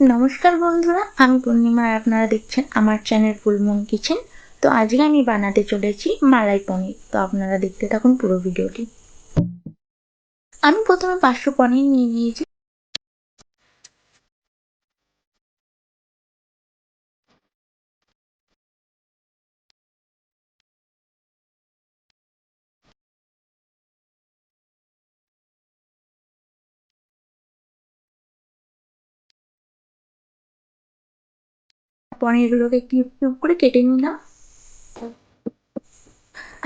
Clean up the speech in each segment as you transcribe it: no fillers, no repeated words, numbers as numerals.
নমস্কার বন্ধুরা, আমি পূর্ণিমা আর আপনারা দেখছেন আমার চ্যানেল ফুলমুন কিচেন। তো আজকে আমি বানাতে চলেছি মালাই পনির। তো আপনারা দেখতে থাকুন পুরো ভিডিওটি। আমি প্রথমে 500 পনির নিয়ে নিয়েছি। পনিরগুলোকে কিউব কিউব করে কেটে নিলাম।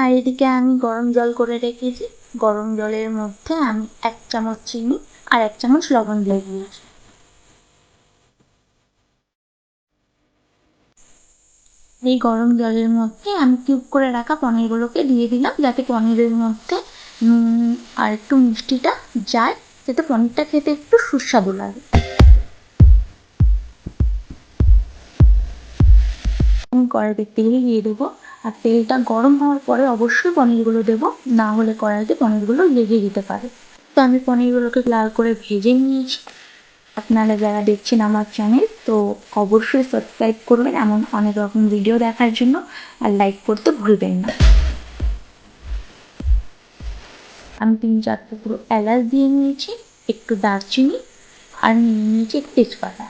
আর এদিকে আমি গরম জল করে রেখেছি। গরম জলের মধ্যে আমি 1 চামচ চিনি আর 1 চামচ লবণ দিয়ে দিয়েছি। এই গরম জলের মধ্যে আমি কিউব করে রাখা পনিরগুলোকে দিয়ে দিলাম, যাতে পনিরের মধ্যে নুন আর একটু মিষ্টিটা যায়, যাতে পনিরটা খেতে একটু সুস্বাদু লাগে। আমি কড়াইতে তেল দিয়ে দেবো, আর তেলটা গরম হওয়ার পরে অবশ্যই পনিরগুলো দেবো, না হলে কড়াইতে পনিরগুলো লেগে যেতে পারে। তো আমি পনিরগুলোকে লাল করে ভেজে নিয়েছি। আপনারা যারা দেখছেন আমার চ্যানেল, তো অবশ্যই সাবস্ক্রাইব করবেন এমন অনেক রকম ভিডিও দেখার জন্য, আর লাইক করতে ভুলবেন না। আমি 3-4 টুকরো এলাচ দিয়ে নিয়েছি, একটু দারচিনি, আর নিয়ে নিয়েছি একটু তেজপাতা।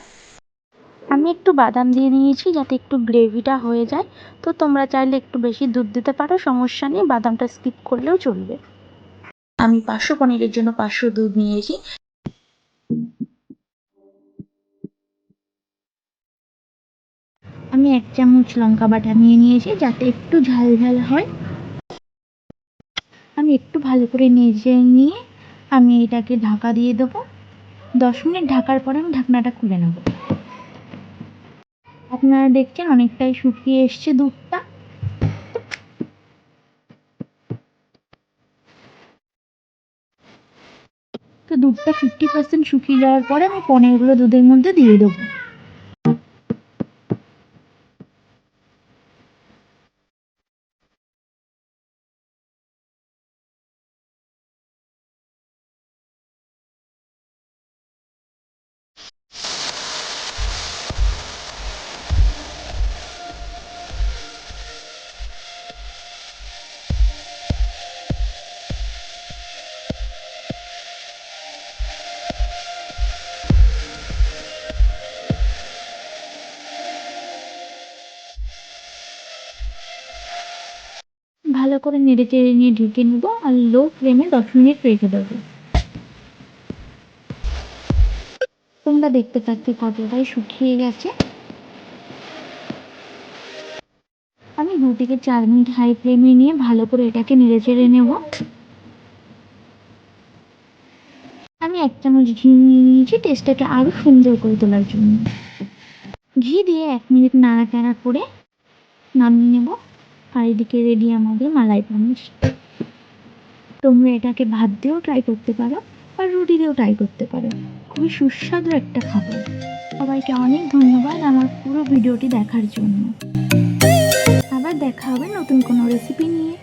আমি একটু বাদাম দিয়ে নিয়েছি যাতে একটু গ্রেভিটা হয়ে যায়। তো তোমরা চাইলে একটু বেশি দুধ দিতে পারো, সমস্যা নেই, বাদামটা স্কিপ করলেও চলবে। আমি 500 পনিরের জন্য 500 দুধ নিয়েছি। আমি 1 চামচ লঙ্কা বাটা নিয়ে নিয়েছি যাতে একটু ঝাল ঝাল হয়। আমি একটু ভালো করে নেড়ে নিয়ে আমি এটাকে ঢাকা দিয়ে দেবো। 10 মিনিট ঢাকার পরে আমি ঢাকনাটা খুলে নেব। আপনারা দেখছেন অনেকটাই শুকিয়ে এসছে দুধটা। তো দুধটা 50% শুকিয়ে যাওয়ার পরে আমি পনিরগুলো দুধের মধ্যে দিয়ে দেবো। ভালো করে নেড়ে চেড়ে নিয়ে ঢেকে নেবো, আর লো ফ্লেমে 10 মিনিট রেখে দেবো। তোমরা দেখতে পাচ্ছি কতটাই শুকিয়ে গেছে। আমি 2 থেকে 4 মিনিট হাই ফ্লেমে নিয়ে ভালো করে এটাকে নেড়ে চেড়ে নেব। আমি 1 চামচ ঘি নিয়ে নিয়েছি টেস্টটাকে আরও সুন্দর করে তোলার জন্য। ঘি দিয়ে 1 মিনিট নাড়াচাড়া করে নামিয়ে নেব। আর এদিকে রেডি আমাদের মালাই পনির। তোমরা এটাকে ভাত দিয়েও ট্রাই করতে পারো, আর রুটি দিয়েও ট্রাই করতে পারো। খুবই সুস্বাদু একটা খাবার। সবাইকে অনেক ধন্যবাদ আমার পুরো ভিডিওটি দেখার জন্য। আবার দেখা হবে নতুন কোনো রেসিপি নিয়ে।